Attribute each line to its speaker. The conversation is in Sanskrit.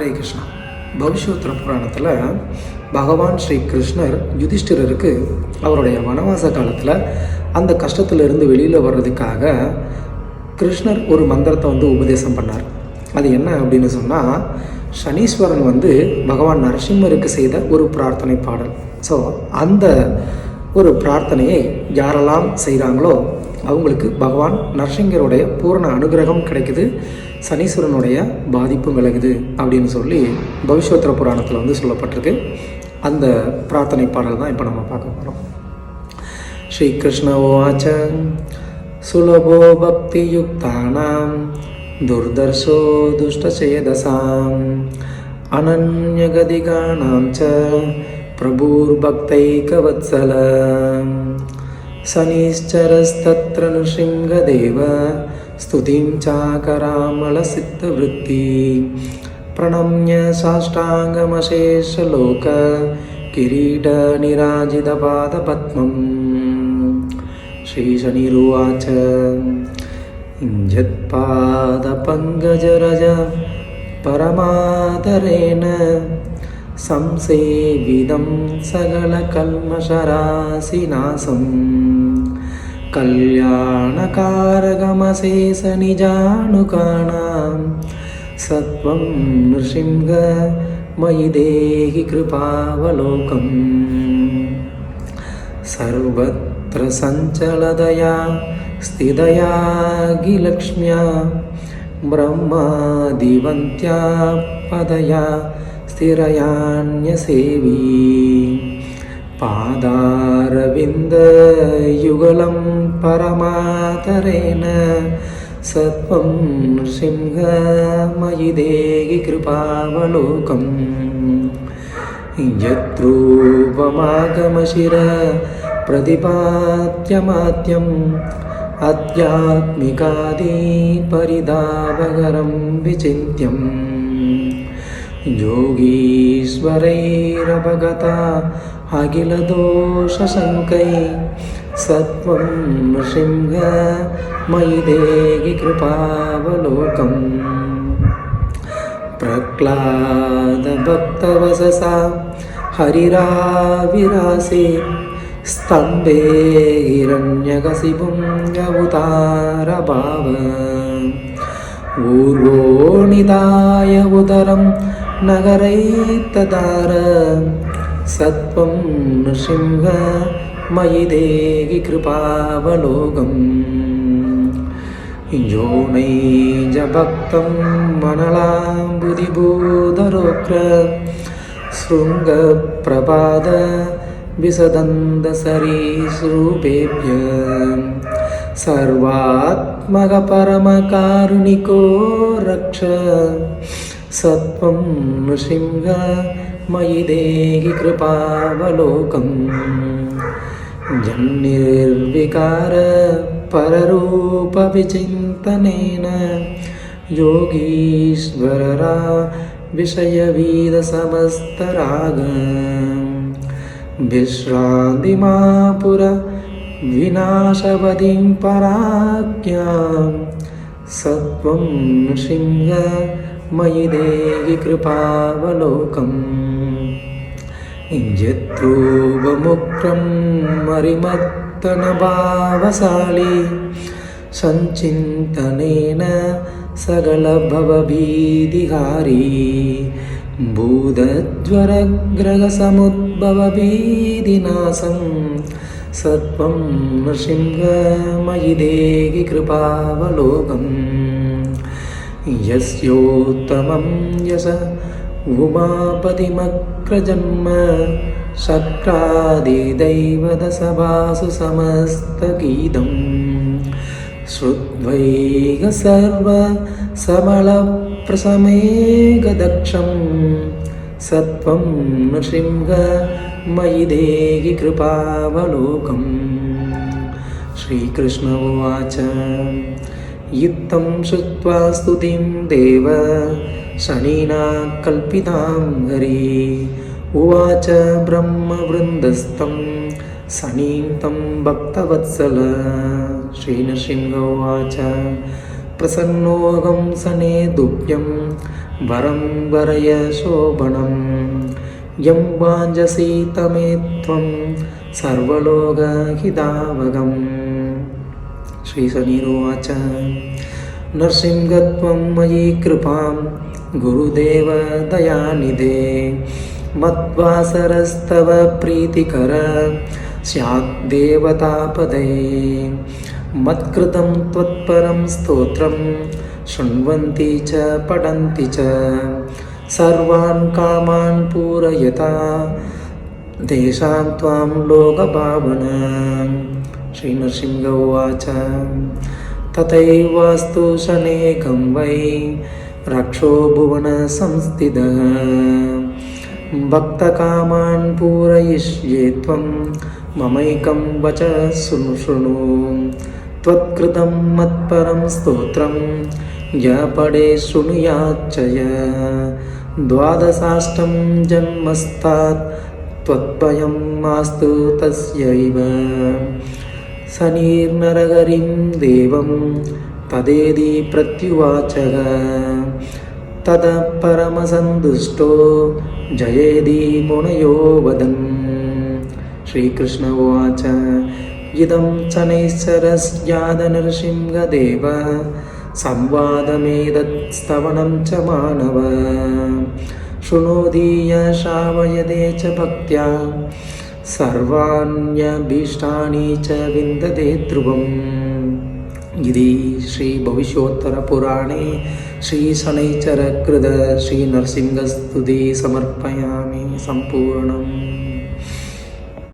Speaker 1: ஹரே கிருஷ்ணா. பவிஷ்யோத்தர புராணத்தில் பகவான் ஸ்ரீ கிருஷ்ணர் யுதிஷ்டிரருக்கு அவருடைய வனவாச காலத்தில் அந்த கஷ்டத்திலிருந்து வெளியில் வர்றதுக்காக கிருஷ்ணர் ஒரு மந்திரத்தை உபதேசம் பண்ணார். அது என்ன அப்படின்னு சொன்னால், சனீஸ்வரன் பகவான் நரசிம்மருக்கு செய்த ஒரு பிரார்த்தனை பாடல். ஸோ அந்த ஒரு பிரார்த்தனையை யாரெல்லாம் செய்கிறாங்களோ அவங்களுக்கு பகவான் நரசிங்கருடைய பூரண அனுகிரகம் கிடைக்குது, சனீஸ்வரனுடைய பாதிப்பும் விலகுது அப்படின்னு சொல்லி பவிஷ்யோத்தர புராணத்தில் சொல்லப்பட்டிருக்கு. அந்த பிரார்த்தனை பாடல் தான் இப்போ நம்ம பார்க்க போகிறோம். ஸ்ரீ கிருஷ்ண உவாச்ச சுலபோ பக்தி யுக்தானாம் துர்தர்ஷோ துஷ்டசேதசாம் அனன்யகதிகானாம் ச பிரபுர்பக்தைகவத்சல சனீஸ்சரஸ்தத்ர நృసింగదేవ స్తుతిం చాకరామలసిద్ధవృత్తి ప్రణమ్య సాష్టాంగమశేషలోక కిరీట నిరాజితపాదపద్మం. శ్రీశనిరువాచ యత్పాదపంకజరజ పరమాదరేణ సంసేవిదం సకలకల్మషరాశినాశం కళ్యాణకారకమశేష నిజానుకాణాం సత్వం నృసింహ మయి దేహి కృపావలోకం. సర్వత్ర సంచలదయా స్థితయా గిలక్ష్మ్యా బ్రహ్మాదివంత్యా పదయా స్థిరయాన్యసేవీ పాదారవిందయుగళం పరమాతరేణ సత్వం నృసింహ మయి దేహి కృపావలోకం. యత్రూపమాగమశిర ప్రతిపాద్యమాద్యం ఆధ్యాత్మికాది పరిదావగరం విచింత్యం యోగీశ్వరైరవగత అఖిలదోషశంకై సత్వం నృసింహ మయి దేహి కృపావలోకం. ప్రహ్లాదభక్తవససా హరిరావిరాసే స్తంభే హిరణ్యకశిపుం అవతారభావ ఊర్వో నిదాయ ఉదరం నగరైతదార సత్వం నృసింహ మయి దేహి కృపావలోకం. యోనైజభక్తం మనలాంబుదిభూధరోక్ర శృంగప్రపాద విసదందసరీసృపేభ్య సర్వాత్మక పరమకారుణికో రక్ష సత్వం నృసింహ మయి దేహి కృపావలోకం. జన్నిర్వికార పరరూప విచింతనేన యోగీశ్వరరా విషయవీద సమస్తరాగ విశ్రాంతిమాపుర వినాశవదిం పరాజ్ఞాం సత్వం నృసింహ మయి దేహి కృపావలోకం. యత్రూపముక్రం మరిమత్తనభావశాలి సంచింతనేన సకలభవభీతిహారీ భూతజ్వరగ్రహసముద్భవభీతినాశం సత్వం నృసింహ మయి దేహి కృపావలోకం. యస్యోత్తమం యశ ఉమాపతిమగ్రజన్మ శక్రాదిదైవదసభాసు సమస్తగీతం శ్రుత్వైక సర్వ సమల ప్రసమేకదక్షం సత్వం నృసింహ మయి దేహి కృపావలోకం. శ్రీకృష్ణ ఉవాచ యుక్తం శ్రుత్వా స్తుతిం దేవ శనీనా కల్పితాం హరి ఉవాచ బ్రహ్మవృందస్థం సనీతం భక్తవత్సల. శ్రీనృసింహ ఉవాచ ప్రసన్నోహం సనే దుభ్యం वरं वरय शोभनं यं वाञ्छसि तमे त्वं सर्वलोकहितावगम्। श्रीशनिरुवाच नरसिंहत्वं मयि कृपां गुरुदेव दयानिधे मद्वासरस्तव प्रीतिकर स्यात् देवतापदे। मत्कृतं त्वत्परं स्तोत्रं शृण्वन्ति च पठन्ति च सर्वान् कामान् पूरयता तेषां त्वां लोकभावना। श्रीनरसिंह उवाच तथैवास्तु शनेकं वै रक्षो भुवनसंस्थितः भक्तकामान् पूरयिष्ये त्वं ममैकं वच शृणु। त्वत्कृतं मत्परं स्तोत्रं य पठे शृणुयाच्च य द्वादशाष्टं जन्मस्तात् त्वद्भयं मास्तु तस्यैव। शनिर्नरहरिं देवं तदेति प्रत्युवाचः ततः परमसन्तुष्टो जयेति मुनयो वदन्। श्रीकृष्ण उवाच इदं शनैश्चरस्यादनरसिंहदेव संवादमेतत् स्तवनं च मानव शृणोति य श्रावयते च भक्त्या सर्वाण्यभीष्टानि च विन्दते ध्रुवम्। इति श्रीभविष्योत्तरपुराणे श्रीशनैश्चरकृत श्रीनरसिंहस्तुति समर्पयामि सम्पूर्णम्।